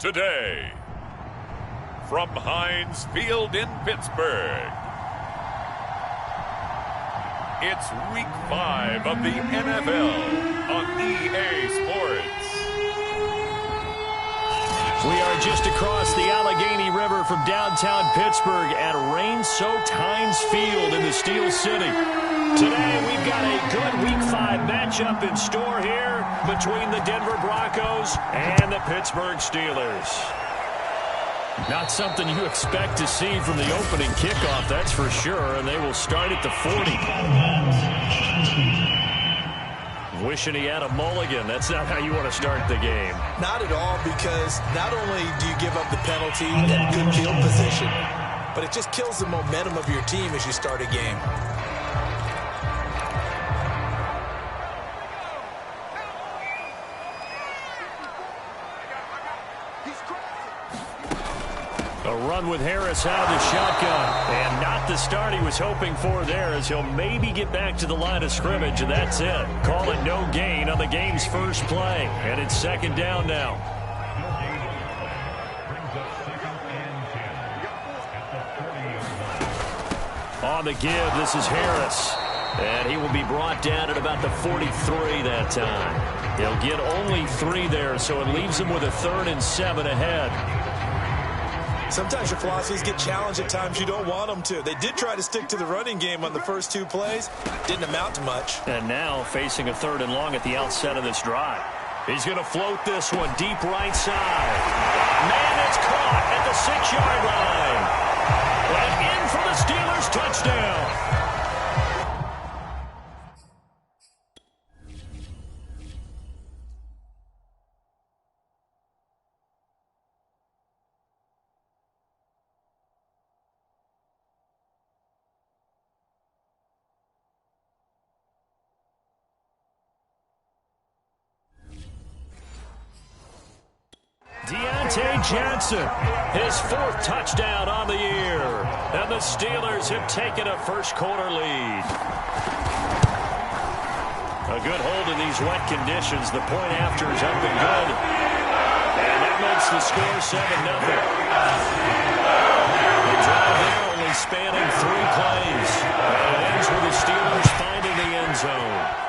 today. From Heinz Field in Pittsburgh, it's Week 5 of the NFL on EA Sports. We are just across the Allegheny River from downtown Pittsburgh at rain-soaked Heinz Field in the Steel City. Today, we've got a good Week 5 matchup in store here between the Denver Broncos and the Pittsburgh Steelers. Not something you expect to see from the opening kickoff, that's for sure, and they will start at the 40. Wishing he had a mulligan. That's not how you want to start the game. Not at all, because not only do you give up the penalty and good field position, but it just kills the momentum of your team as you start a game. A run with Harris out of the shotgun. And not the start he was hoping for there, as he'll maybe get back to the line of scrimmage, and that's it. Call it no gain on the game's first play. And it's second down now. On the give, this is Harris. And he will be brought down at about the 43 that time. They'll get only 3 there, so it leaves him with a 3rd and 7 ahead. Sometimes your philosophies get challenged at times you don't want them to. They did try to stick to the running game on the first 2 plays. Didn't amount to much. And now facing a 3rd and long at the outset of this drive. He's going to float this one deep right side. Man, it's caught at the 6-yard line. And in for the Steelers touchdown. Johnson, his 4th touchdown on the year. And the Steelers have taken a first-quarter lead. A good hold in these wet conditions. The point after is up and good. And that makes the score 7-0. The drive there only spanning 3 plays. And it ends with the Steelers finding the end zone.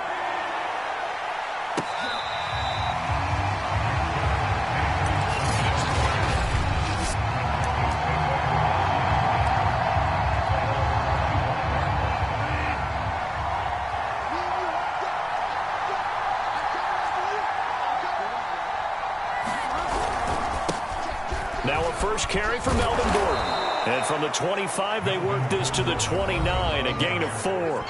First carry for Melvin Gordon. And from the 25, they work this to the 29, a gain of 4.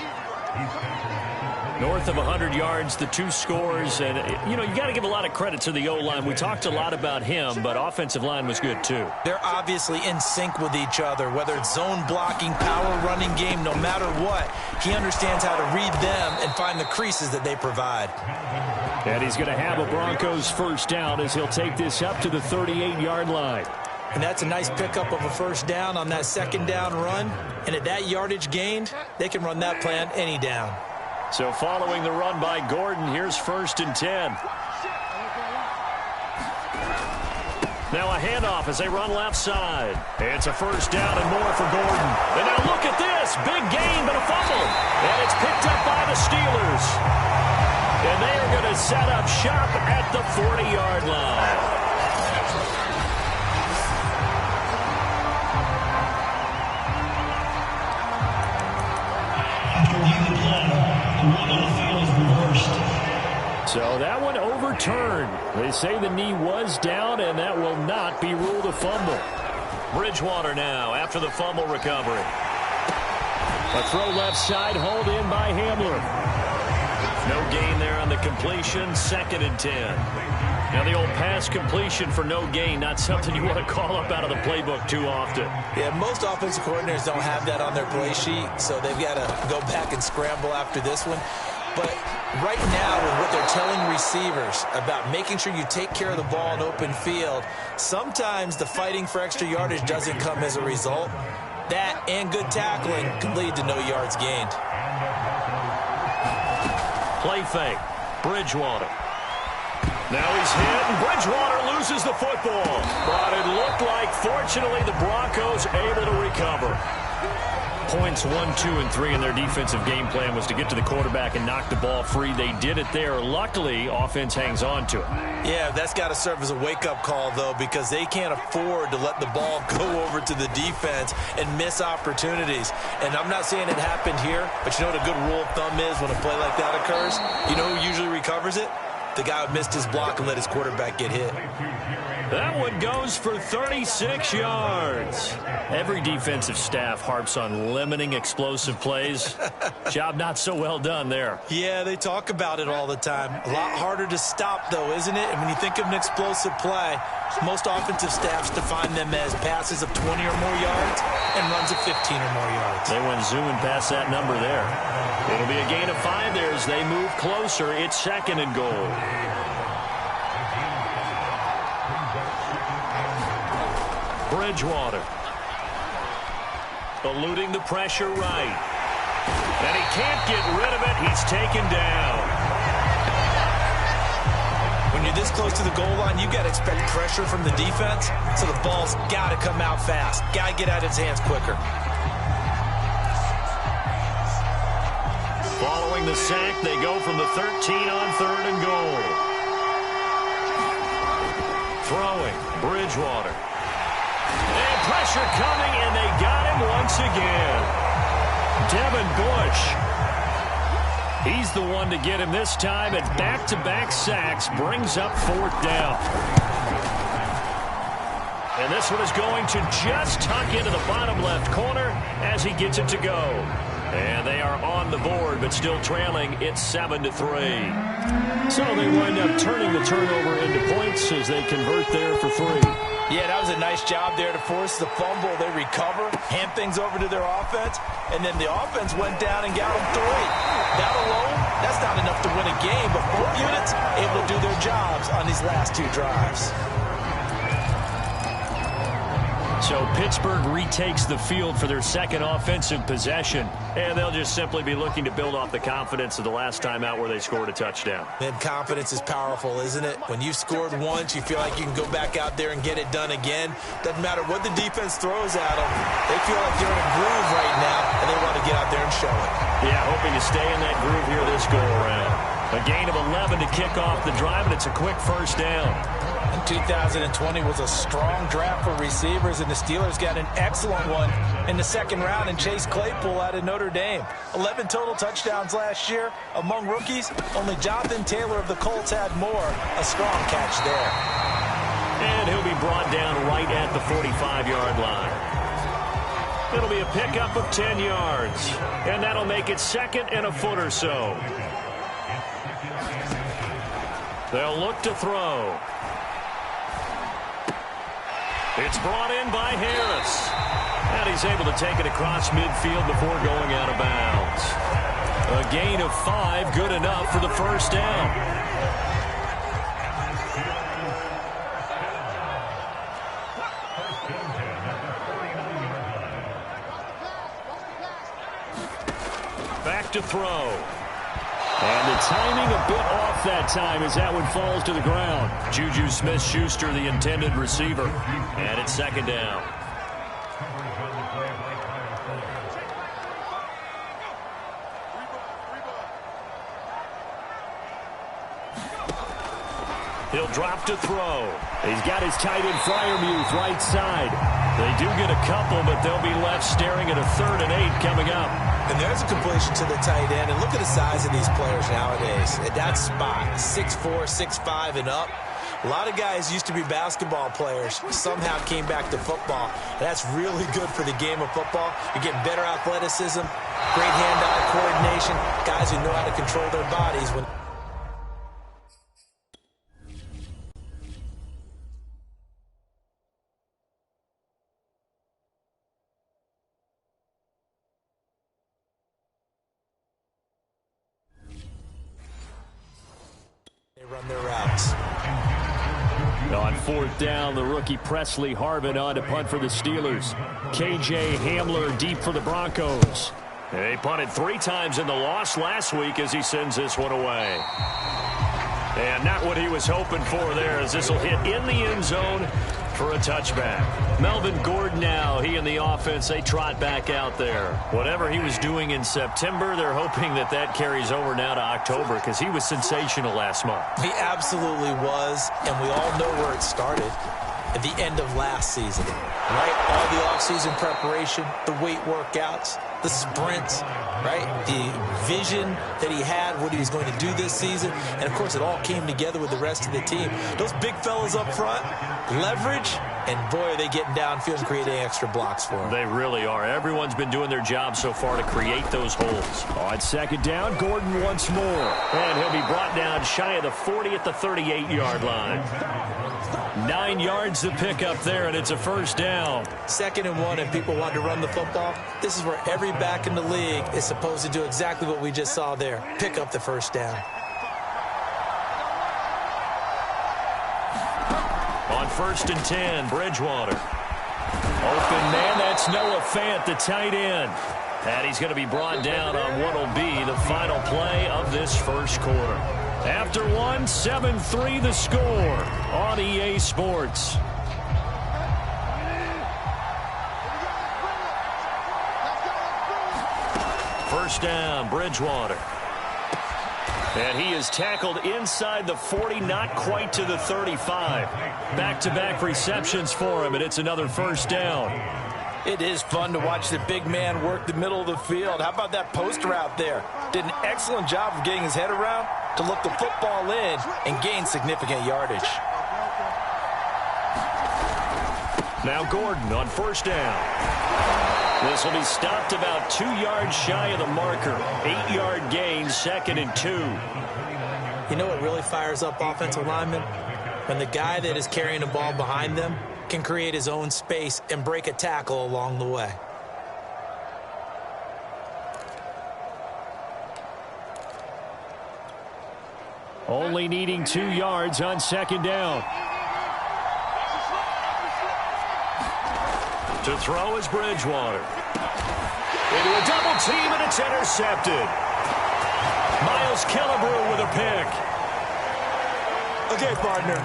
North of 100 yards, the 2 scores. And, you know, you got to give a lot of credit to the O-line. We talked a lot about him, but offensive line was good, too. They're obviously in sync with each other, whether it's zone blocking, power running game, no matter what. He understands how to read them and find the creases that they provide. And he's going to have a Broncos first down as he'll take this up to the 38-yard line. And that's a nice pickup of a first down on that second down run. And at that yardage gained, they can run that play on any down. So following the run by Gordon, here's 1st and 10. Now a handoff as they run left side. It's a first down and more for Gordon. And now look at this. Big gain, but a fumble. And it's picked up by the Steelers. And they are going to set up shop at the 40-yard line. So that one overturned. They say the knee was down, and that will not be ruled a fumble. Bridgewater now after the fumble recovery. A throw left side, hauled in by Hamler. No gain there on the completion, 2nd and 10. Now the old pass completion for no gain, not something you want to call up out of the playbook too often. Yeah, most offensive coordinators don't have that on their play sheet, so they've got to go back and scramble after this one. But right now, with what they're telling receivers about making sure you take care of the ball in open field, sometimes the fighting for extra yardage doesn't come as a result. That and good tackling can lead to no yards gained. Play fake. Bridgewater. Now he's hit, and Bridgewater loses the football. But it looked like, fortunately, the Broncos able to recover. Points 1, 2, and 3 in their defensive game plan was to get to the quarterback and knock the ball free. They did it there. Luckily, offense hangs on to it. Yeah, that's got to serve as a wake-up call, though, because they can't afford to let the ball go over to the defense and miss opportunities. And I'm not saying it happened here, but you know what a good rule of thumb is when a play like that occurs? You know who usually recovers it? The guy who missed his block and let his quarterback get hit. That one goes for 36 yards. Every defensive staff harps on limiting explosive plays. Job not so well done there. Yeah, they talk about it all the time. A lot harder to stop, though, isn't it? And when you think of an explosive play, most offensive staffs define them as passes of 20 or more yards and runs of 15 or more yards. They went zooming past that number there. It'll be a gain of 5 there as they move closer. It's 2nd and goal. Bridgewater. Eluding the pressure right. And he can't get rid of it. He's taken down. When you're this close to the goal line, you got to expect pressure from the defense, so the ball's got to come out fast. Got to get out of his hands quicker. Following the sack, they go from the 13 on 3rd and goal. Throwing, Bridgewater. And pressure coming, and they got him once again. Devin Bush. He's the one to get him this time, and back-to-back sacks brings up 4th down. And this one is going to just tuck into the bottom left corner as he gets it to go. And they are on the board, but still trailing. It's 7-3. So they wind up turning the turnover into points as they convert there for 3. Yeah, that was a nice job there to force the fumble. They recover, hand things over to their offense, and then the offense went down and got them 3. That alone, that's not enough to win a game, but both units able to do their jobs on these last 2 drives. So Pittsburgh retakes the field for their 2nd offensive possession, and they'll just simply be looking to build off the confidence of the last time out where they scored a touchdown. And confidence is powerful, isn't it? When you've scored once, you feel like you can go back out there and get it done again. Doesn't matter what the defense throws at them. They feel like they're in a groove right now, and they want to get out there and show it. Yeah, hoping to stay in that groove here this go-around. A gain of 11 to kick off the drive, and it's a quick 1st down. 2020 was a strong draft for receivers, and the Steelers got an excellent one in the 2nd round in Chase Claypool out of Notre Dame. 11 total touchdowns last year. Among rookies, only Jonathan Taylor of the Colts had more. A strong catch there. And he'll be brought down right at the 45-yard line. It'll be a pickup of 10 yards, and that'll make it 2nd and a foot or so. They'll look to throw. It's brought in by Harris. And he's able to take it across midfield before going out of bounds. A gain of 5, good enough for the 1st down. Back to throw. And the timing a bit off that time as that one falls to the ground. Juju Smith-Schuster, the intended receiver. And it's 2nd down. He'll drop to throw. He's got his tight end Freiermuth right side. They do get a couple, but they'll be left staring at a 3rd and 8 coming up. And there's a completion to the tight end. And look at the size of these players nowadays. At that spot, 6'4", 6'5", and up. A lot of guys used to be basketball players, somehow came back to football. That's really good for the game of football. You're getting better athleticism, great hand-eye coordination, guys who know how to control their bodies when... run their routes. On 4th down, the rookie Presley Harvin on to punt for the Steelers. KJ Hamler deep for the Broncos. They punted 3 times in the loss last week as he sends this one away. And not what he was hoping for there, as this will hit in the end zone for a touchback. Melvin Gordon now, he and the offense, they trot back out there. Whatever he was doing in September, they're hoping that that carries over now to October, because he was sensational last month. He absolutely was, and we all know where it started. At the end of last season, right? All the offseason preparation, the weight workouts, the sprints, right? The vision that he had, what he was going to do this season. And, of course, it all came together with the rest of the team. Those big fellas up front, leverage, and, boy, are they getting downfield and creating extra blocks for him. They really are. Everyone's been doing their job so far to create those holes. On second down, Gordon once more. And he'll be brought down shy of the 40 at the 38-yard line. 9 yards to pick up there, and it's a first down. 2nd and 1, and people want to run the football. This is where every back in the league is supposed to do exactly what we just saw there. Pick up the first down. On 1st and 10, Bridgewater. Open man, that's Noah Fant, the tight end. And he's going to be brought down on what will be the final play of this first quarter. After one, 7-3 the score on EA Sports. First down, Bridgewater. And he is tackled inside the 40, not quite to the 35. Back-to-back receptions for him, and it's another first down. It is fun to watch the big man work the middle of the field. How about that post route there? Did an excellent job of getting his head around to look the football in and gain significant yardage. Now Gordon on first down. This will be stopped about 2 yards shy of the marker. 8-yard gain, 2nd and 2. You know what really fires up offensive linemen? When the guy that is carrying the ball behind them can create his own space and break a tackle along the way. Only needing 2 yards on second down. To throw is Bridgewater. Into a double team, and it's intercepted. Miles Killebrew with a pick. Okay, partner,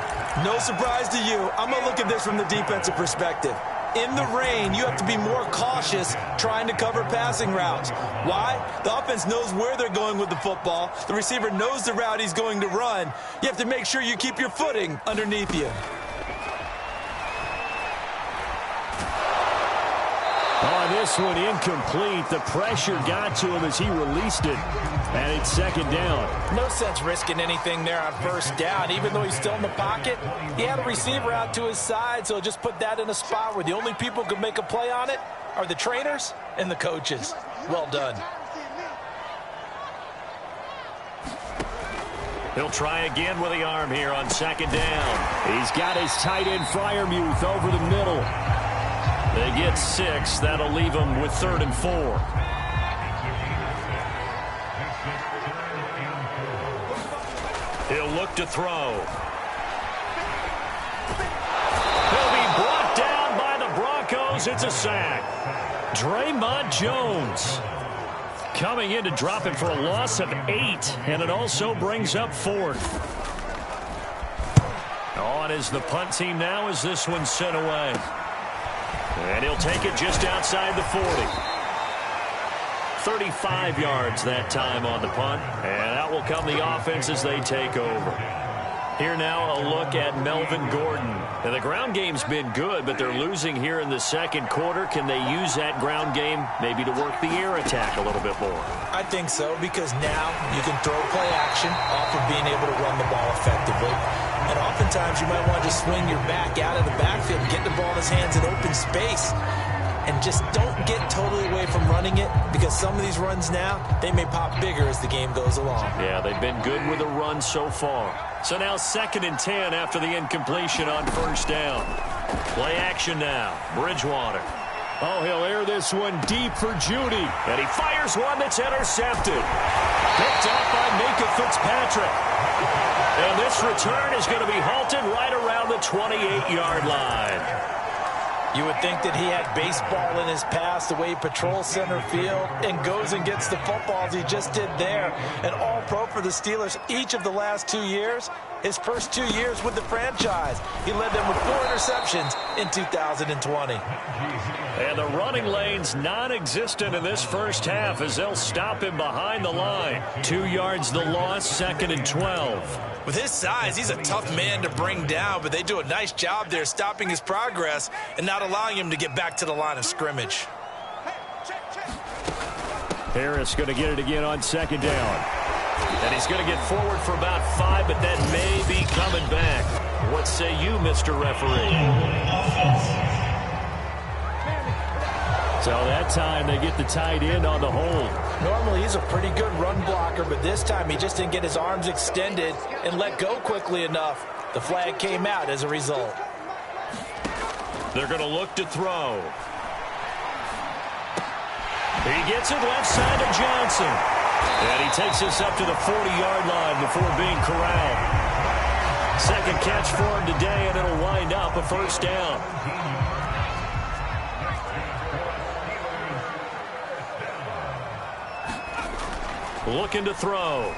no surprise to you. I'm going to look at this from the defensive perspective. In the rain, you have to be more cautious trying to cover passing routes. Why? The offense knows where they're going with the football. The receiver knows the route he's going to run. You have to make sure you keep your footing underneath you. On this one, incomplete. The pressure got to him as he released it. And it's second down. No sense risking anything there on first down. Even though he's still in the pocket, he had a receiver out to his side, so just put that in a spot where the only people who can make a play on it are the trainers and the coaches. Well done. He'll try again with the arm here on second down. He's got his tight end Freiermuth over the middle. They get 6. That'll leave him with 3rd and 4. He'll look to throw. He'll be brought down by the Broncos. It's a sack. Draymond Jones coming in to drop him for a loss of 8, and it also brings up 4th. On is the punt team now as this one's sent away. And he'll take it just outside the 40. 35 yards that time on the punt. And out will come the offense as they take over. Here now a look at Melvin Gordon. Now the ground game's been good, but they're losing here in the second quarter. Can they use that ground game maybe to work the air attack a little bit more? I think so, because now you can throw play action off of being able to run the ball effectively. And oftentimes you might want to just swing your back out of the backfield and get the ball in his hands in open space. And just don't get totally away from running it, because some of these runs now, they may pop bigger as the game goes along. Yeah, they've been good with the run so far. So now 2nd and 10 after the incompletion on first down. Play action now. Bridgewater. Oh, he'll air this one deep for Judy. And he fires one that's intercepted. Picked up by Minka Fitzpatrick. And this return is going to be halted right around the 28-yard line. You would think that he had baseball in his past, the way he patrols center field and goes and gets the footballs he just did there. An all-pro for the Steelers each of the last 2 years. His first 2 years with the franchise, he led them with 4 interceptions in 2020. And the running lane's non-existent in this first half as they'll stop him behind the line. 2 yards the loss, 2nd and 12. With his size, he's a tough man to bring down, but they do a nice job there stopping his progress and not allowing him to get back to the line of scrimmage. Harris going to get it again on 2nd down. And he's going to get forward for about 5, but that may be coming back. What say you, Mr. Referee? So that time they get the tight end on the hold. Normally he's a pretty good run blocker, but this time he just didn't get his arms extended and let go quickly enough. The flag came out as a result. They're going to look to throw. He gets it left side to Johnson. And he takes this up to the 40-yard line before being corralled. 2nd catch for him today, and it'll wind up a first down. Looking to throw.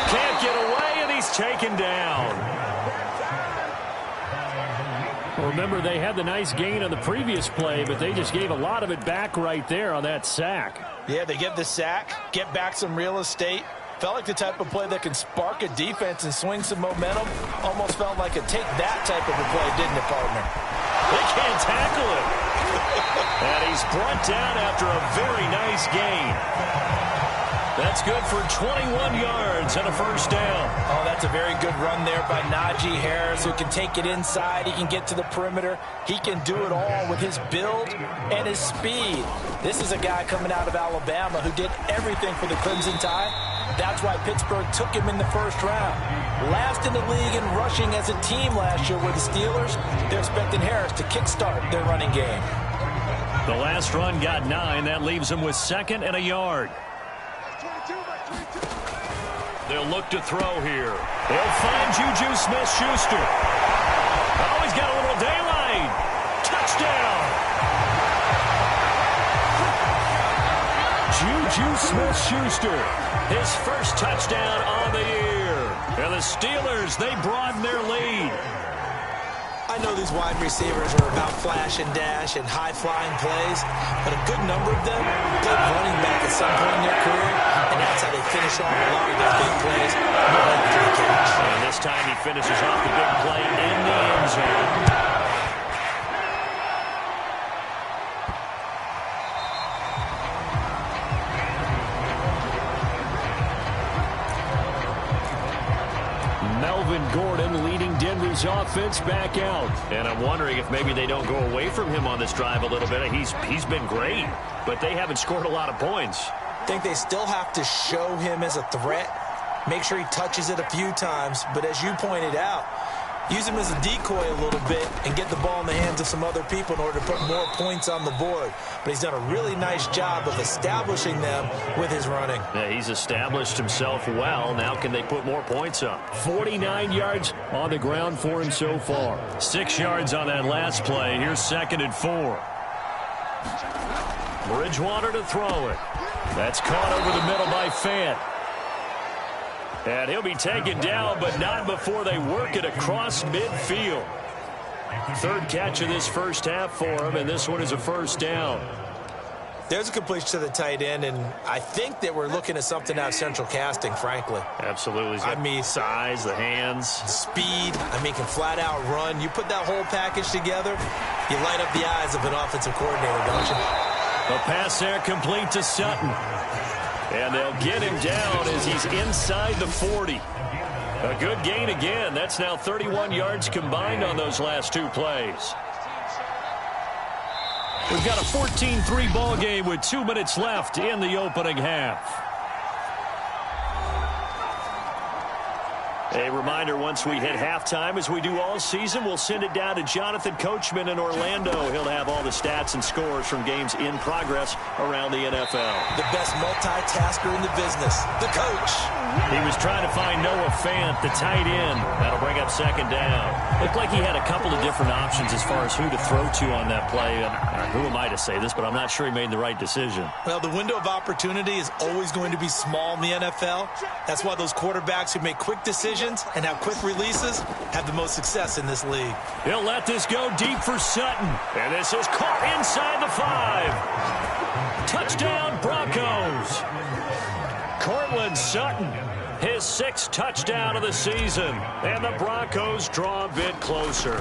Can't get away, and he's taken down. Remember, they had the nice gain on the previous play, but they just gave a lot of it back right there on that sack. Yeah, they get the sack, get back some real estate. Felt like the type of play that can spark a defense and swing some momentum. Almost felt like a take-that type of a play, didn't it, partner? They can't tackle him. And he's brought down after a very nice gain. That's good for 21 yards and a first down. Oh, that's a very good run there by Najee Harris, who can take it inside. He can get to the perimeter. He can do it all with his build and his speed. This is a guy coming out of Alabama who did everything for the Crimson Tide. That's why Pittsburgh took him in the first round. Last in the league in rushing as a team last year were the Steelers. They're expecting Harris to kickstart their running game. The last run got 9. That leaves him with 2nd and a yard. They'll look to throw here. They'll find Juju Smith-Schuster. Oh, he's got a little daylight. Touchdown. Juju Smith-Schuster, his first touchdown on the year. And the Steelers, they broaden their lead. I know these wide receivers are about flash and dash and high-flying plays, but a good number of them played running back at some point in their career, and that's how they finish off a lot of those big plays. And this time he finishes off the big play in the end zone. Gordon leading Denver's offense back out. And I'm wondering if maybe they don't go away from him on this drive a little bit. He's been great, but they haven't scored a lot of points. I think they still have to show him as a threat, make sure he touches it a few times, but as you pointed out, use him as a decoy a little bit and get the ball in the hands of some other people in order to put more points on the board. But he's done a really nice job of establishing them with his running. Yeah, he's established himself well. Now can they put more points up? 49 yards on the ground for him so far. 6 yards on that last play. Here's 2nd and 4. Bridgewater to throw it. That's caught over the middle by Fant. And he'll be taken down, but not before they work it across midfield. 3rd catch of this first half for him, and this one is a first down. There's a completion to the tight end, and I think that we're looking at something out of central casting, frankly. Absolutely. I mean, size, the hands. Speed. I mean, can flat out run. You put that whole package together, you light up the eyes of an offensive coordinator, don't you? A pass there complete to Sutton. And they'll get him down as he's inside the 40. A good gain again. That's now 31 yards combined on those last 2 plays. We've got a 14-3 ball game with 2 minutes left in the opening half. A reminder, once we hit halftime, as we do all season, we'll send it down to Jonathan Coachman in Orlando. He'll have all the stats and scores from games in progress around the NFL. The best multitasker in the business, the coach. He was trying to find Noah Fant, the tight end. That'll bring up second down. Looked like he had a couple of different options as far as who to throw to on that play. Who am I to say this, but I'm not sure he made the right decision. Well, the window of opportunity is always going to be small in the NFL. That's why those quarterbacks who make quick decisions and have quick releases have the most success in this league. He'll let this go deep for Sutton. And this is caught inside the 5. Touchdown, Broncos. Cortland Sutton, his 6th touchdown of the season. And the Broncos draw a bit closer.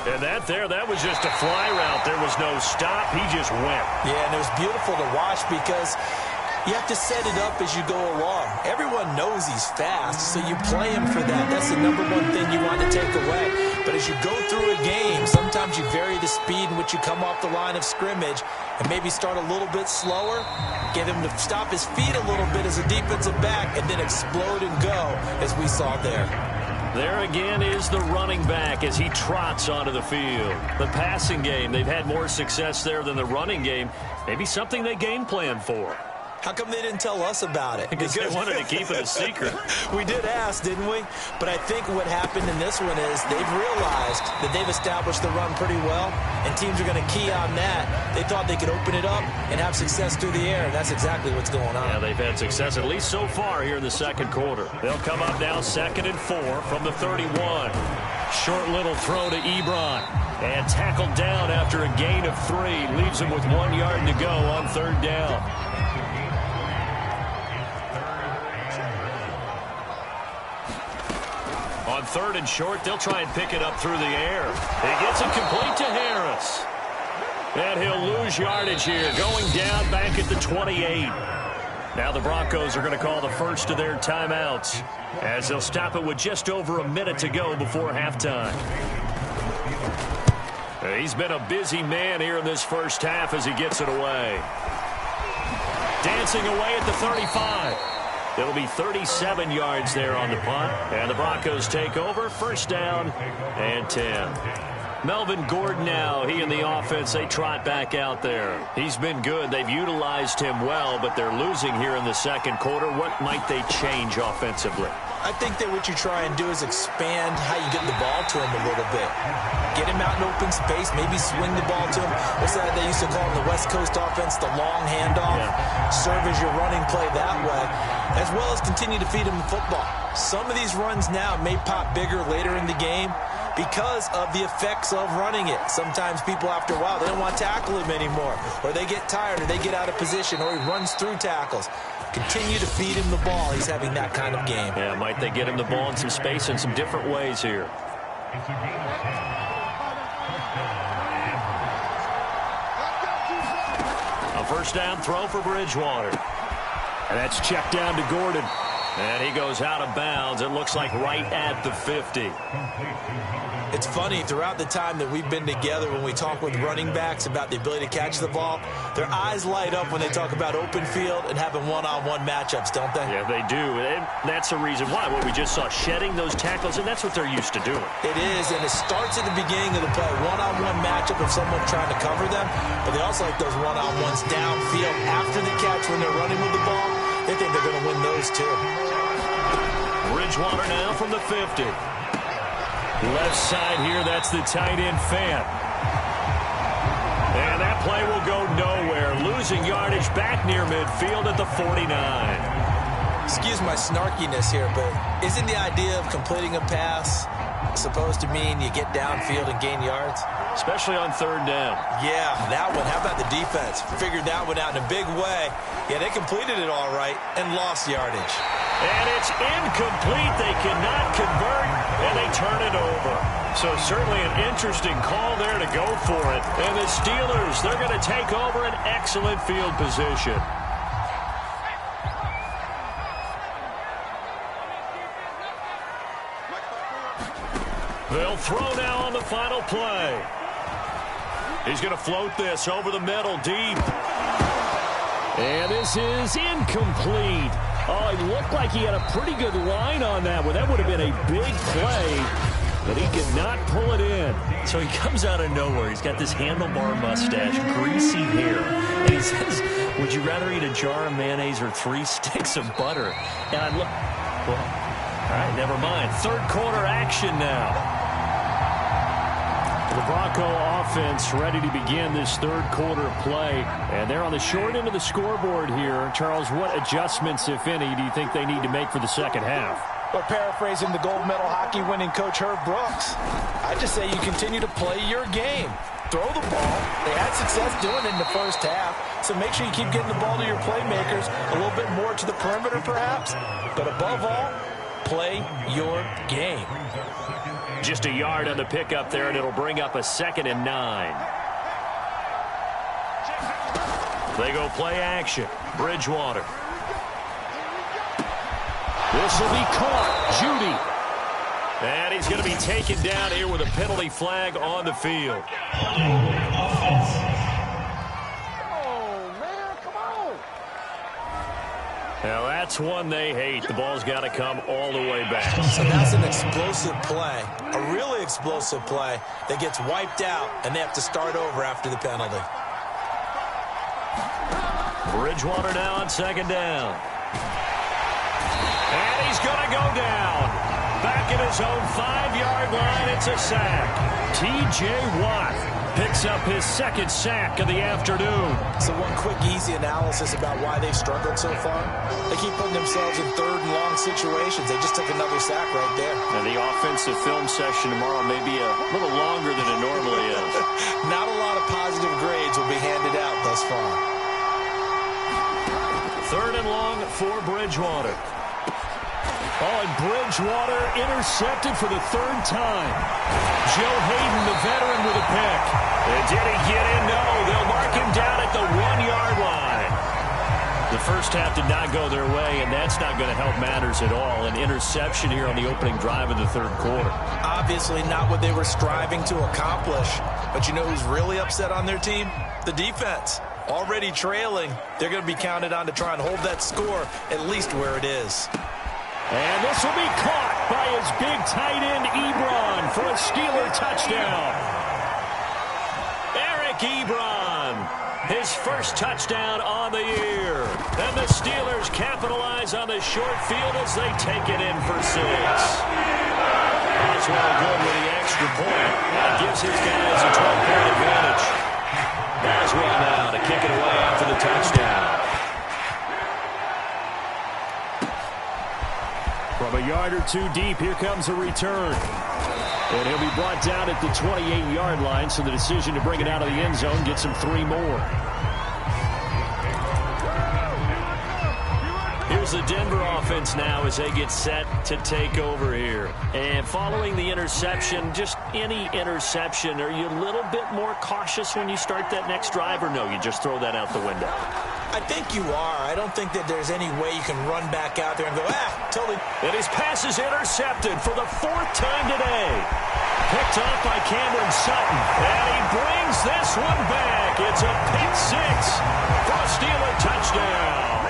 And that was just a fly route. There was no stop. He just went. Yeah, and it was beautiful to watch because you have to set it up as you go along. Everyone knows he's fast, so you play him for that. That's the number one thing you want to take away. But as you go through a game, sometimes you vary the speed in which you come off the line of scrimmage and maybe start a little bit slower, get him to stop his feet a little bit as a defensive back, and then explode and go, as we saw there. There again is the running back as he trots onto the field. The passing game, they've had more success there than the running game. Maybe something they game plan for. How come they didn't tell us about it? Because they wanted to keep it a secret. We did ask, didn't we? But I think what happened in this one is they've realized that they've established the run pretty well, and teams are going to key on that. They thought they could open it up and have success through the air, and that's exactly what's going on. Yeah, they've had success, at least so far here in the second quarter. They'll come up now 2nd and 4 from the 31. Short little throw to Ebron. And tackled down after a gain of 3. Leaves him with 1 yard to go on 3rd down. On 3rd and short, they'll try and pick it up through the air. He gets it complete to Harris. And he'll lose yardage here, going down back at the 28. Now the Broncos are going to call the first of their timeouts as they'll stop it with just over a minute to go before halftime. He's been a busy man here in this first half as he gets it away. Dancing away at the 35. It'll be 37 yards there on the punt. And the Broncos take over. 1st down and 10. Melvin Gordon now, he and the offense, they trot back out there. He's been good. They've utilized him well, but they're losing here in the second quarter. What might they change offensively? I think that what you try and do is expand how you get the ball to him a little bit. Get him out in open space, maybe swing the ball to him. What's that they used to call in the West Coast offense, the long handoff? Yeah. Serve as your running play that way, as well as continue to feed him the football. Some of these runs now may pop bigger later in the game because of the effects of running it. Sometimes people, after a while, they don't want to tackle him anymore, or they get tired, or they get out of position, or he runs through tackles. Continue to feed him the ball. He's having that kind of game. Yeah, might they get him the ball in some space in some different ways here. A 1st down throw for Bridgewater. And that's checked down to Gordon. And he goes out of bounds. It looks like right at the 50. It's funny, throughout the time that we've been together, when we talk with running backs about the ability to catch the ball, their eyes light up when they talk about open field and having one-on-one matchups, don't they? Yeah, they do. And that's the reason why. What we just saw, shedding those tackles, and that's what they're used to doing. It is, and it starts at the beginning of the play. One-on-one matchup of someone trying to cover them, but they also like those one-on-ones downfield after the catch when they're running with the ball. They think they're going to win those, too. Bridgewater now from the 50. Left side here, that's the tight end Fant. And that play will go nowhere. Losing yardage back near midfield at the 49. Excuse my snarkiness here, but isn't the idea of completing a pass supposed to mean you get downfield and gain yards? Especially on 3rd down. Yeah, that one. How about the defense? Figured that one out in a big way. Yeah, they completed it all right and lost yardage. And it's incomplete. They cannot convert, and they turn it over. So certainly an interesting call there to go for it. And the Steelers, they're going to take over an excellent field position. They'll throw now on the final play. He's going to float this over the middle deep. And this is incomplete. Oh, it looked like he had a pretty good line on that one. That would have been a big play, but he could not pull it in. So he comes out of nowhere. He's got this handlebar mustache, greasy hair, and he says, would you rather eat a jar of mayonnaise or 3 sticks of butter? And I look, well, all right, never mind. Third quarter action now. The Bronco offense ready to begin this third quarter of play. And they're on the short end of the scoreboard here. Charles, what adjustments, if any, do you think they need to make for the second half? Well, paraphrasing the gold medal hockey winning coach Herb Brooks, I just say you continue to play your game. Throw the ball. They had success doing it in the first half, so make sure you keep getting the ball to your playmakers, a little bit more to the perimeter perhaps, but above all, play your game. Just a yard on the pickup there, and it'll bring up a 2nd and 9. They go play action. Bridgewater. This will be caught. Judy. And he's going to be taken down here with a penalty flag on the field. Now that's one they hate. The ball's got to come all the way back. So that's an explosive play, a really explosive play that gets wiped out, and they have to start over after the penalty. Bridgewater now on 2nd down. And he's going to go down. Back at his own 5-yard line, it's a sack. T.J. Watt picks up his 2nd sack of the afternoon. So one quick, easy analysis about why they've struggled so far. They keep putting themselves in 3rd and long situations. They just took another sack right there. Now the offensive film session tomorrow may be a little longer than it normally is. Not a lot of positive grades will be handed out thus far. 3rd and long for Bridgewater. Oh, and Bridgewater intercepted for the 3rd time. Joe Hayden, the veteran, with a pick. And did he get in? No, they'll mark him down at the 1-yard line. The first half did not go their way, and that's not going to help matters at all. An interception here on the opening drive of the 3rd quarter. Obviously not what they were striving to accomplish. But you know who's really upset on their team? The defense. Already trailing, they're going to be counted on to try and hold that score at least where it is. And this will be caught by his big tight end, Ebron, for a Steeler touchdown. Eric Ebron, his first touchdown on the year. And the Steelers capitalize on the short field as they take it in for 6. Oswald good with the extra point. That gives his guys a 12-point advantage. Oswald now to kick it away after the touchdown. From a yard or 2 deep, here comes a return. And he'll be brought down at the 28-yard line, so the decision to bring it out of the end zone gets him 3 more. Here's the Denver offense now as they get set to take over here. And following the interception, just any interception, are you a little bit more cautious when you start that next drive, or no, you just throw that out the window? I think you are. I don't think that there's any way you can run back out there and go, totally. And his pass is intercepted for the 4th time today. Picked off by Cameron Sutton. And he brings this one back. It's a pick 6 for a Steeler touchdown.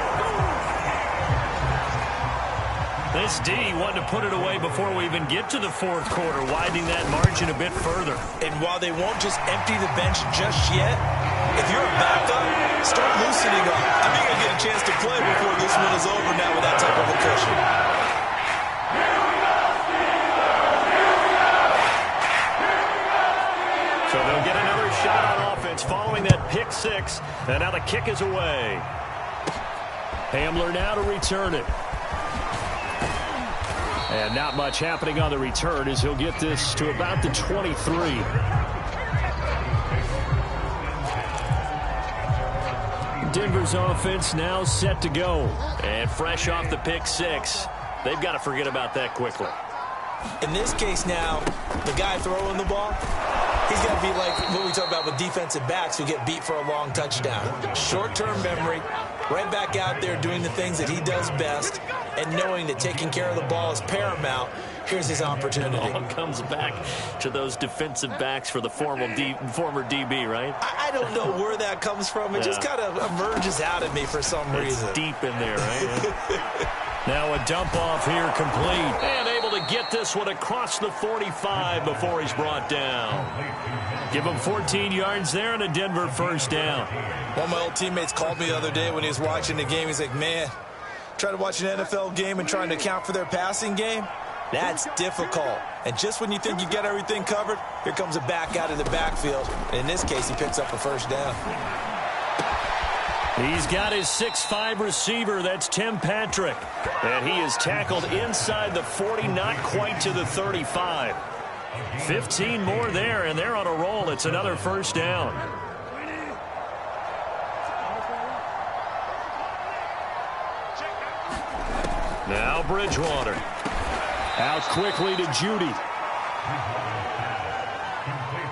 This D wanted to put it away before we even get to the 4th quarter, widening that margin a bit further. And while they won't just empty the bench just yet, if you're a backup, start loosening up. I think I get a chance to play before this one is over now with that type of a cushion. So they'll get another shot on offense following that pick 6. And now the kick is away. Hamler now to return it. And not much happening on the return as he'll get this to about the 23. Denver's offense now set to go. And fresh off the pick 6, they've got to forget about that quickly. In this case now, the guy throwing the ball, he's got to be like what we talk about with defensive backs who get beat for a long touchdown. Short-term memory, right back out there doing the things that he does best, and knowing that taking care of the ball is paramount. Here's his opportunity. It all comes back to those defensive backs for the former DB, right? I don't know where that comes from. It just kind of emerges out of me for some reason. It's deep in there, right? Now a dump off here complete. And able to get this one across the 45 before he's brought down. Give him 14 yards there and a Denver first down. One of my old teammates called me the other day when he was watching the game. He's like, man, trying to watch an NFL game and trying to account for their passing game? That's difficult. And just when you think you get everything covered, here comes a back out of the backfield. And in this case, he picks up a first down. He's got his 6'5 receiver. That's Tim Patrick. And he is tackled inside the 40, not quite to the 35. 15 more there, and they're on a roll. It's another first down. Now Bridgewater. Out quickly to Judy.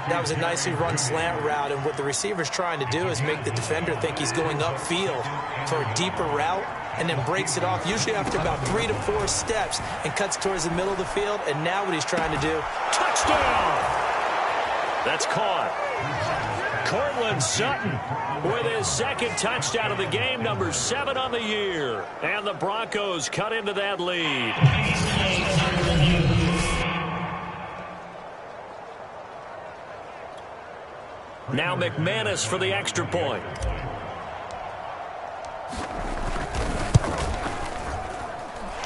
That was a nicely run slant route, and what the receiver's trying to do is make the defender think he's going upfield for a deeper route, and then breaks it off, usually after about 3 to 4 steps, and cuts towards the middle of the field. And now what he's trying to do, touchdown! That's caught. Cortland Sutton with his second touchdown of the game, number 7 on the year. And the Broncos cut into that lead. Now McManus for the extra point.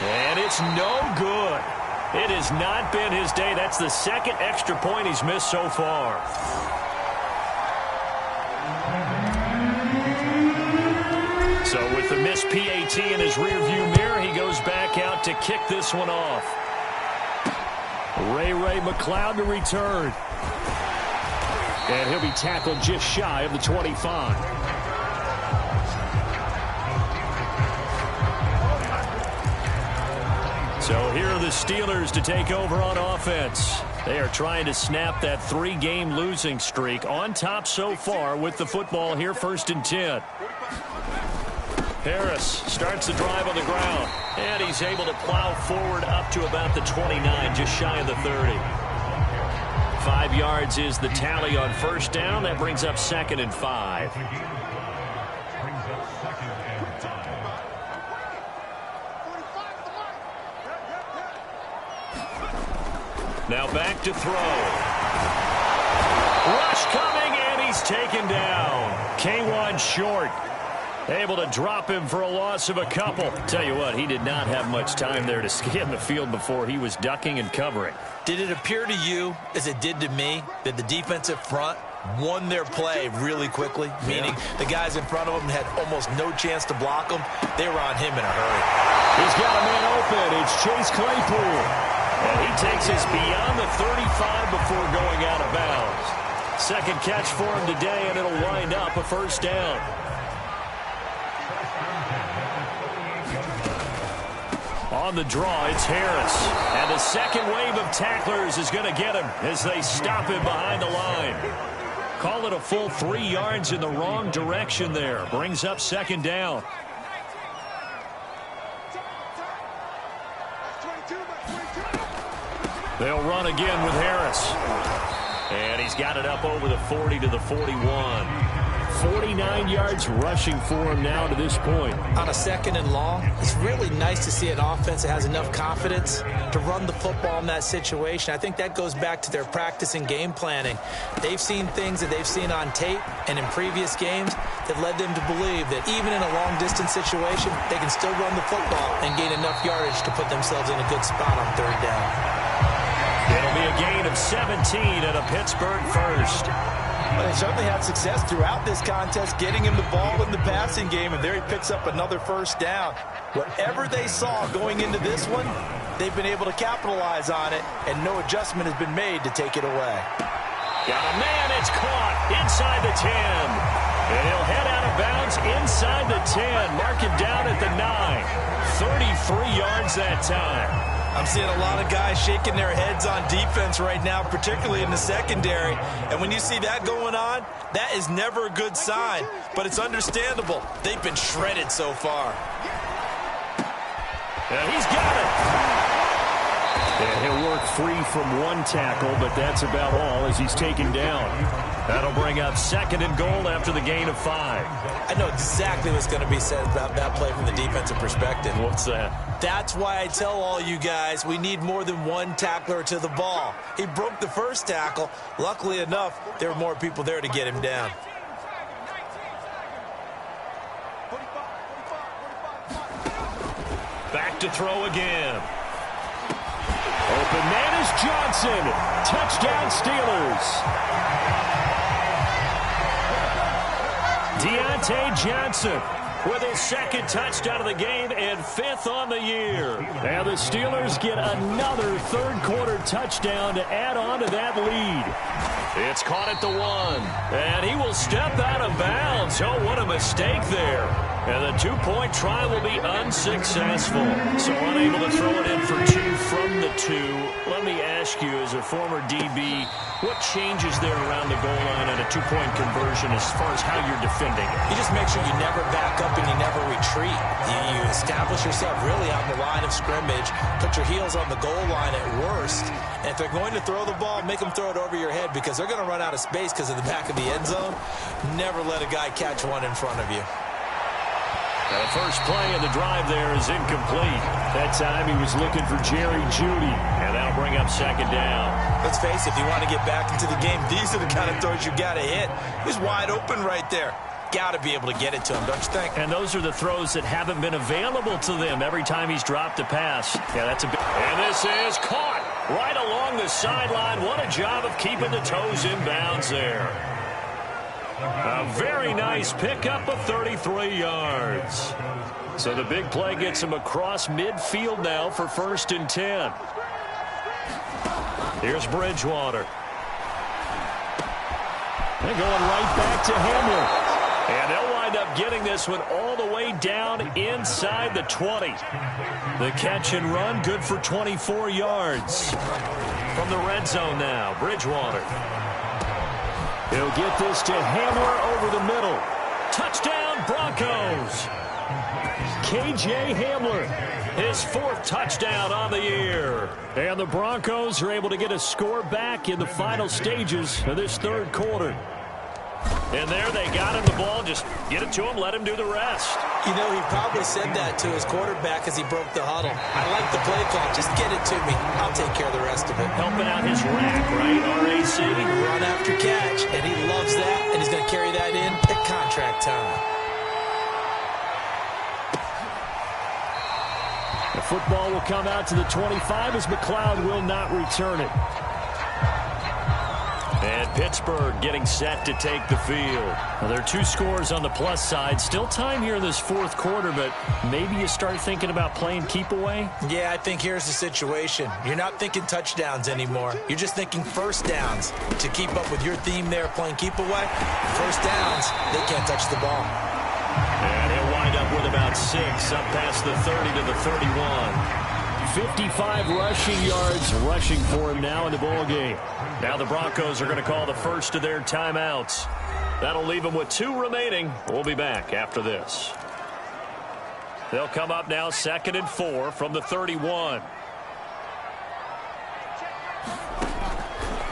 And it's no good. It has not been his day. That's the second extra point he's missed so far. So with the missed PAT in his rearview mirror, he goes back out to kick this one off. Ray McLeod to return. And he'll be tackled just shy of the 25. So here are the Steelers to take over on offense. They are trying to snap that 3-game losing streak. On top so far with the football here, 1st and 10. Harris starts the drive on the ground. And he's able to plow forward up to about the 29, just shy of the 30. 5 yards is the tally on first down. That brings up 2nd and 5. Now back to throw. Rush coming, and he's taken down. K'Wan Short able to drop him for a loss of a couple. Tell you what, he did not have much time there to scan the field before he was ducking and covering. Did it appear to you, as it did to me, that the defensive front won their play really quickly? Meaning the guys in front of him had almost no chance to block him. They were on him in a hurry. He's got a man open. It's Chase Claypool. And he takes us beyond the 35 before going out of bounds. Second catch for him today, and it'll wind up a first down. On the draw, it's Harris. And the second wave of tacklers is going to get him as they stop him behind the line. Call it a full 3 yards in the wrong direction there. Brings up 2nd down. They'll run again with Harris. And he's got it up over the 40 to the 41. 49 yards rushing for him now to this point. On a 2nd and long, it's really nice to see an offense that has enough confidence to run the football in that situation. I think that goes back to their practice and game planning. They've seen things that they've seen on tape and in previous games that led them to believe that even in a long-distance situation, they can still run the football and gain enough yardage to put themselves in a good spot on 3rd down. It'll be a gain of 17 and a Pittsburgh first. Well, they certainly had success throughout this contest, getting him the ball in the passing game, and there he picks up another first down. Whatever they saw going into this one, they've been able to capitalize on it, and no adjustment has been made to take it away. Got a man, it's caught inside the 10. And he'll head out of bounds inside the 10. Mark him down at the 9. 33 yards that time. I'm seeing a lot of guys shaking their heads on defense right now, particularly in the secondary. And when you see that going on, that is never a good sign. But it's understandable. They've been shredded so far. And he's got it. And he'll work free from one tackle, but that's about all as he's taken down. That'll bring up 2nd and goal after the gain of 5. I know exactly what's going to be said about that play from the defensive perspective. What's that? That's why I tell all you guys we need more than one tackler to the ball. He broke the first tackle. Luckily enough, there were more people there to get him down. Back to throw again. Open man is Johnson. Touchdown Steelers. Deontay Johnson with his 2nd touchdown of the game and 5th on the year. And the Steelers get another 3rd quarter touchdown to add on to that lead. It's caught at the 1. And he will step out of bounds. Oh, what a mistake there. And the 2-point try will be unsuccessful. So unable to throw it in for 2 from the 2. Let me ask you, as a former DB, what changes there around the goal line on a 2-point conversion as far as how you're defending it? You just make sure you never back up and you never retreat. You establish yourself really on the line of scrimmage, put your heels on the goal line at worst, and if they're going to throw the ball, make them throw it over your head because they're going to run out of space because of the back of the end zone. Never let a guy catch one in front of you. Now the first play of the drive there is incomplete. That time he was looking for Jerry Jeudy, and that'll bring up 2nd down. Let's face it, if you want to get back into the game, these are the kind of throws you got to hit. He's wide open right there. Got to be able to get it to him, don't you think? And those are the throws that haven't been available to them every time he's dropped a pass. Yeah, that's a big... And this is caught right along the sideline. What a job of keeping the toes in bounds there. A very nice pickup of 33 yards. So the big play gets him across midfield now for 1st and 10. Here's Bridgewater. They're going right back to Hamler. And they'll wind up getting this one all the way down inside the 20. The catch and run, good for 24 yards. From the red zone now, Bridgewater. He'll get this to Hamler over the middle. Touchdown, Broncos. KJ Hamler, his 4th touchdown on the year. And the Broncos are able to get a score back in the final stages of this 3rd quarter. And there they got him the ball. Just get it to him, let him do the rest. You know, he probably said that to his quarterback as he broke the huddle. I like the play call. Just get it to me. I'll take care of the rest of it. Helping out his rack, right? RAC. Run after catch. And he loves that. And he's going to carry that in at contract time. The football will come out to the 25 as McLeod will not return it. And Pittsburgh getting set to take the field. Well, there are 2 scores on the plus side. Still time here in this 4th quarter, but maybe you start thinking about playing keep away? Yeah, I think here's the situation. You're not thinking touchdowns anymore. You're just thinking 1st downs. To keep up with your theme there, playing keep away, 1st downs, they can't touch the ball. And he'll wind up with about 6 up past the 30 to the 31. 55 rushing yards rushing for him now in the ball game. Now the Broncos are going to call the first of their timeouts. That'll leave them with 2 remaining. We'll be back after this. They'll come up now 2nd and 4 from the 31.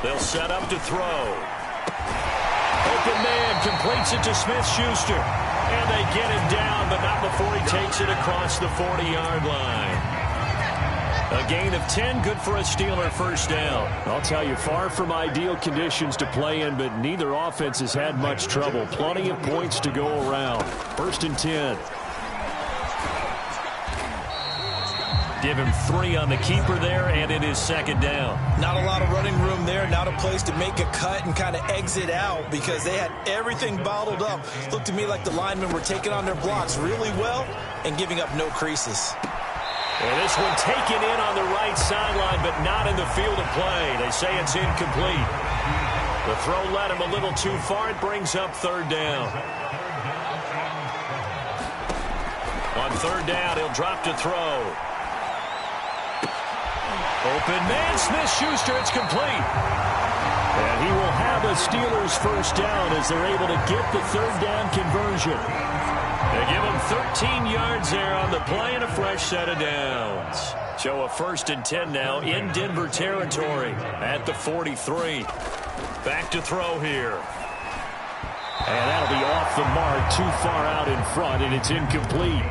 They'll set up to throw. Open man completes it to Smith-Schuster. And they get him down, but not before he takes it across the 40-yard line. A gain of 10, good for a Steeler 1st down. I'll tell you, far from ideal conditions to play in, but neither offense has had much trouble. Plenty of points to go around. 1st and 10. Give him 3 on the keeper there, and it is 2nd down. Not a lot of running room there, not a place to make a cut and kind of exit out because they had everything bottled up. Looked to me like the linemen were taking on their blocks really well and giving up no creases. And this one taken in on the right sideline, but not in the field of play. They say it's incomplete. The throw led him a little too far. It brings up 3rd down. On 3rd down, he'll drop to throw. Open man, Smith-Schuster, it's complete. And he will have a Steelers 1st down as they're able to get the 3rd down conversion. They give him 13 yards there on the play and a fresh set of downs. So a 1st and 10 now in Denver territory at the 43. Back to throw here. And that'll be off the mark, too far out in front, and it's incomplete.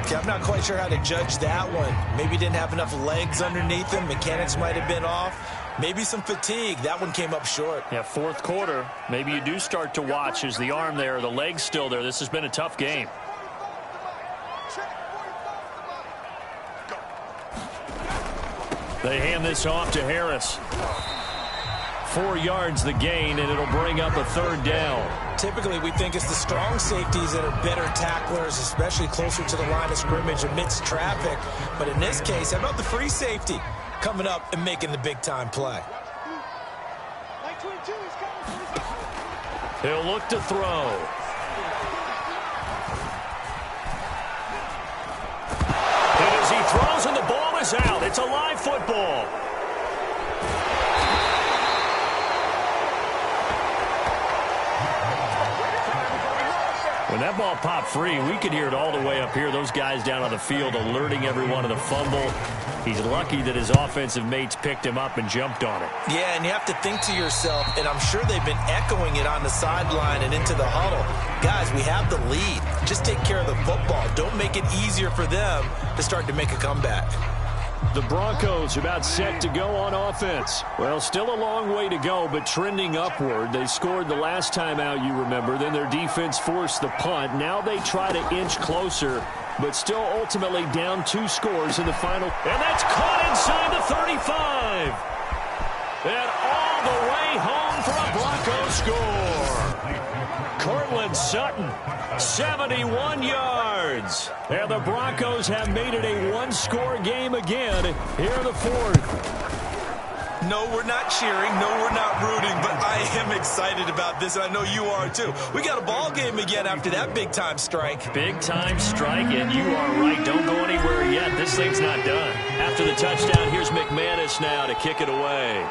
Okay, I'm not quite sure how to judge that one. Maybe didn't have enough legs underneath him. Mechanics might have been off. Maybe some fatigue. That one came up short. Yeah, 4th quarter. Maybe you do start to watch as the arm there, the leg's still there. This has been a tough game. They hand this off to Harris. 4 yards the gain, and it'll bring up a 3rd down. Typically, we think it's the strong safeties that are better tacklers, especially closer to the line of scrimmage amidst traffic. But in this case, how about the free safety coming up and making the big-time play? He'll look to throw. And as he throws and the ball is out, it's a live football. When that ball popped free, we could hear it all the way up here. Those guys down on the field alerting everyone of the fumble. He's lucky that his offensive mates picked him up and jumped on it. Yeah, and you have to think to yourself, and I'm sure they've been echoing it on the sideline and into the huddle. Guys, we have the lead. Just take care of the football. Don't make it easier for them to start to make a comeback. The Broncos about set to go on offense. Well, still a long way to go, but trending upward. They scored the last time out, you remember. Then their defense forced the punt. Now they try to inch closer, but still ultimately down 2 scores in the final. And that's caught inside the 35. And all the way home for a Broncos score. Cortland Sutton, 71 yards. And the Broncos have made it a 1-score game again here in the 4th. No, we're not cheering. No, we're not rooting, but I am excited about this, and I know you are too. We got a ball game again after that big-time strike. Big-time strike, and you are right. Don't go anywhere yet. This thing's not done. After the touchdown, here's McManus now to kick it away.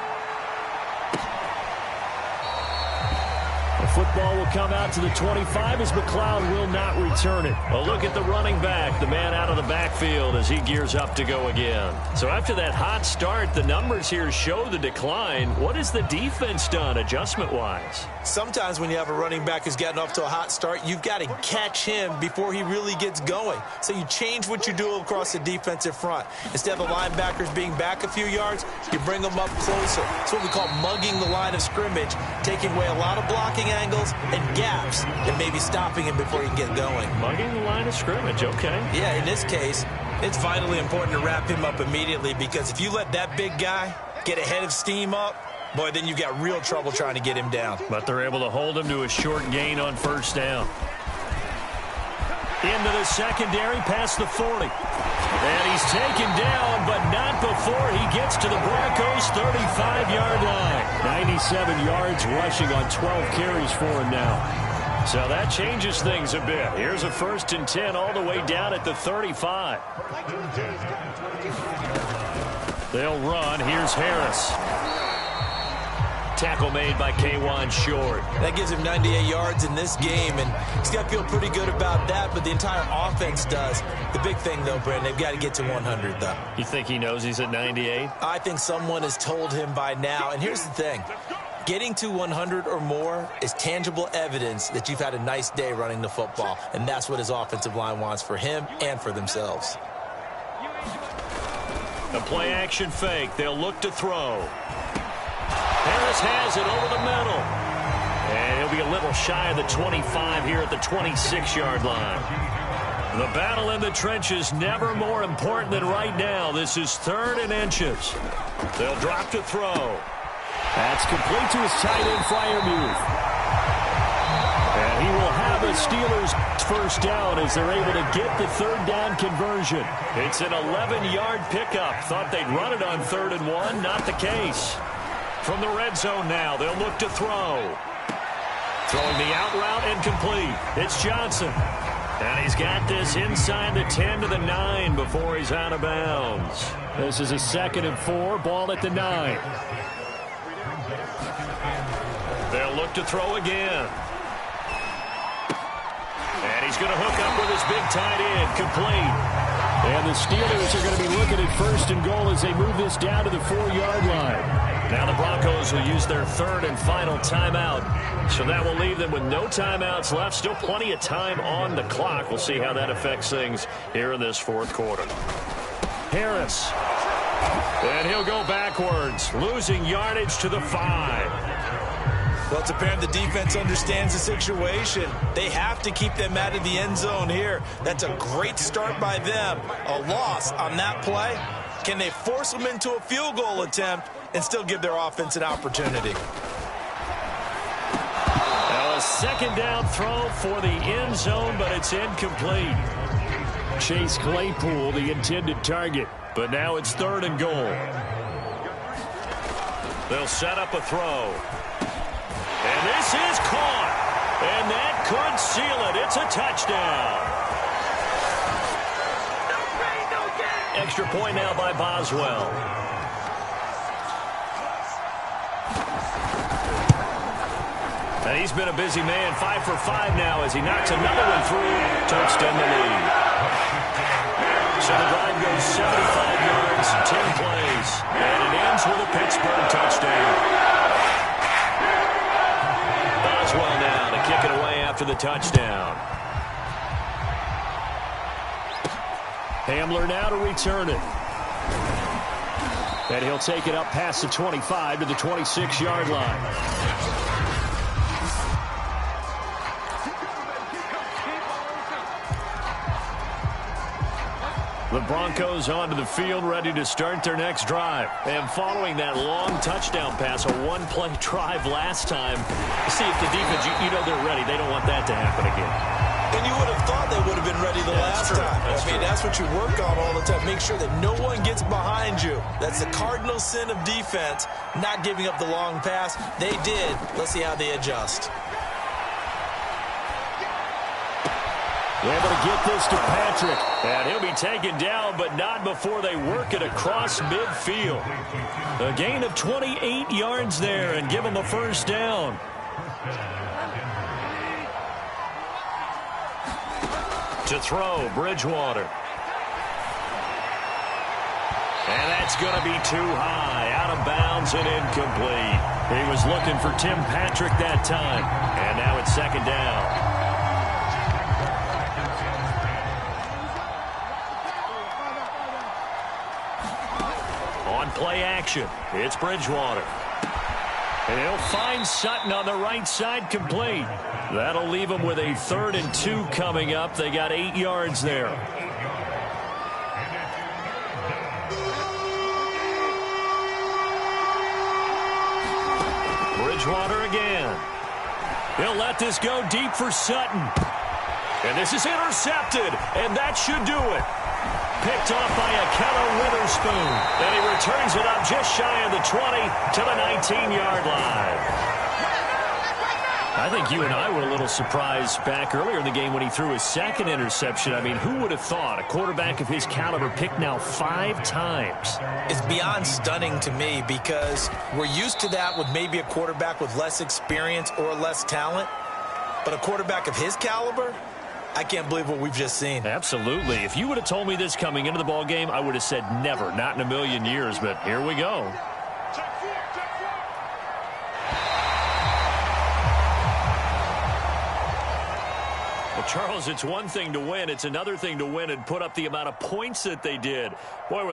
Football will come out to the 25 as McLeod will not return it. A look at the running back, the man out of the backfield as he gears up to go again. So after that hot start, the numbers here show the decline. What has the defense done adjustment-wise? Sometimes when you have a running back who's gotten off to a hot start, you've got to catch him before he really gets going. So you change what you do across the defensive front. Instead of the linebackers being back a few yards, you bring them up closer. It's what we call mugging the line of scrimmage, taking away a lot of blocking angles and gaps and maybe stopping him before he can get going. Mugging the line of scrimmage, okay. Yeah, in this case, it's vitally important to wrap him up immediately because if you let that big guy get ahead of steam up, boy, then you've got real trouble trying to get him down. But they're able to hold him to a short gain on 1st down. Into the secondary past the 40. And he's taken down, but not before he gets to the Broncos' 35-yard line. 97 yards rushing on 12 carries for him now. So that changes things a bit. Here's a 1st and 10 all the way down at the 35. They'll run. Here's Harris. Tackle made by K'Wan Short. That gives him 98 yards in this game, and he's got to feel pretty good about that, but the entire offense does. The big thing, though, Brandon, they've got to get to 100, though. You think he knows he's at 98? I think someone has told him by now, and here's the thing. Getting to 100 or more is tangible evidence that you've had a nice day running the football, and that's what his offensive line wants for him and for themselves. A play-action fake. They'll look to throw. Harris has it over the middle. And he'll be a little shy of the 25 here at the 26-yard line. The battle in the trenches never more important than right now. This is 3rd and inches. They'll drop to throw. That's complete to his tight end, Freiermuth. And he will have a Steelers 1st down as they're able to get the 3rd down conversion. It's an 11-yard pickup. Thought they'd run it on 3rd and 1. Not the case. From the red zone now, they'll look to throw. Throwing the out route and complete. It's Johnson. And he's got this inside the 10 to the 9 before he's out of bounds. This is a 2nd and 4, ball at the 9. They'll look to throw again. And he's going to hook up with his big tight end, complete. And the Steelers are going to be looking at 1st and goal as they move this down to the 4-yard line. Now the Broncos will use their 3rd and final timeout. So that will leave them with no timeouts left. Still plenty of time on the clock. We'll see how that affects things here in this 4th quarter. Harris. And he'll go backwards, losing yardage to the 5. Well, it's apparent the defense understands the situation. They have to keep them out of the end zone here. That's a great start by them. A loss on that play. Can they force them into a field goal attempt and still give their offense an opportunity? Now a 2nd down throw for the end zone, but it's incomplete. Chase Claypool, the intended target, but now it's 3rd and goal. They'll set up a throw. And this is caught. And that could seal it. It's a touchdown. Extra point now by Boswell. And he's been a busy man. 5 for 5 now as he knocks another one through to extend the lead. So the drive goes 75 yards, 10 plays. And it ends with a Pittsburgh touchdown. Boswell now to kick it away after the touchdown. Hamler now to return it. And he'll take it up past the 25 to the 26-yard line. The Broncos onto the field, ready to start their next drive. And following that long touchdown pass, a one-play drive last time, see if the defense, you know they're ready. They don't want that to happen again. And you would have thought they would have been ready the last time. That's what you work on all the time. Make sure that no one gets behind you. That's the cardinal sin of defense, not giving up the long pass. They did. Let's see how they adjust. Able to get this to Patrick. And he'll be taken down, but not before they work it across midfield. A gain of 28 yards there and give him a 1st down. To throw, Bridgewater. And that's going to be too high. Out of bounds and incomplete. He was looking for Tim Patrick that time. And now it's 2nd down. Play action. It's Bridgewater. And he'll find Sutton on the right side complete. That'll leave him with a 3rd and 2 coming up. They got 8 yards there. Bridgewater again. He'll let this go deep for Sutton. And this is intercepted. And that should do it. Picked off by Akello Witherspoon. And he returns it up just shy of the 20 to the 19-yard line. I think you and I were a little surprised back earlier in the game when he threw his 2nd interception. I mean, who would have thought a quarterback of his caliber picked now 5 times? It's beyond stunning to me because we're used to that with maybe a quarterback with less experience or less talent. But a quarterback of his caliber, I can't believe what we've just seen. Absolutely. If you would have told me this coming into the ball game, I would have said never, not in a million years. But here we go. Well, Charles, it's one thing to win. It's another thing to win and put up the amount of points that they did. Boy,